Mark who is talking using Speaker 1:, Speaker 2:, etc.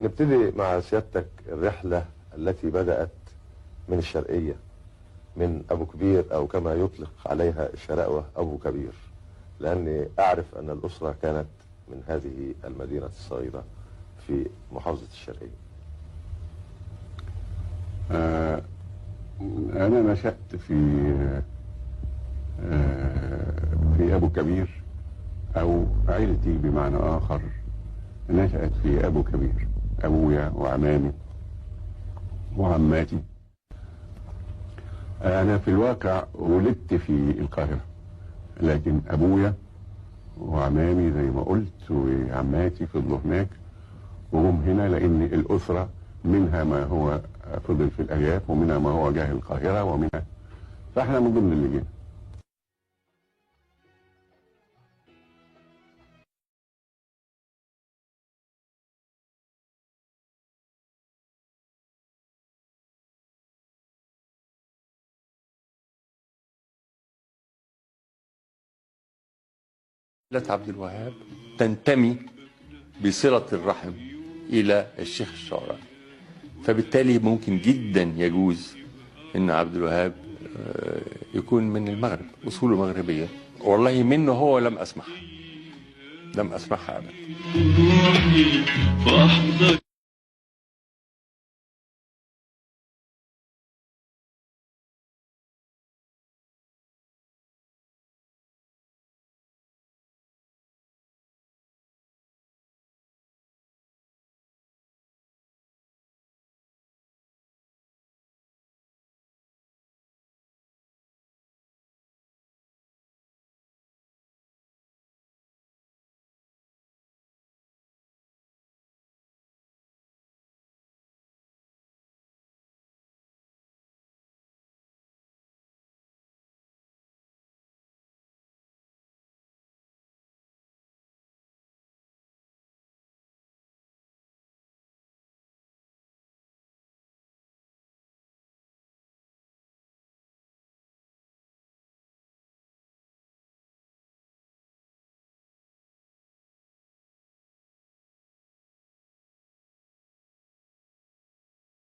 Speaker 1: نبتدي مع سيادتك الرحلة التي بدأت من الشرقية، من أبو كبير أو كما يطلق عليها الشراقوة أبو كبير، لأني أعرف أن الأسرة كانت من هذه المدينة الصغيرة في محافظة الشرقية.
Speaker 2: أنا نشأت في أبو كبير، أو عيلتي بمعنى آخر نشأت في أبو كبير، أبويا وعمامي وعماتي. أنا في الواقع ولدت في القاهرة، لكن أبويا وعمامي زي ما قلت وعماتي فضلوا هناك، وهم هنا لأن الأسرة منها ما هو فضل في الأرياف ومنها ما هو جاه القاهرة ومنها، فإحنا من ضمن اللي جينا.
Speaker 3: عبد الوهاب تنتمي بصلة الرحم إلى الشيخ الشعراني، فبالتالي ممكن جدا يجوز أن عبد الوهاب يكون من المغرب، أصوله مغربية. والله منه هو لم أسمعها أبدا.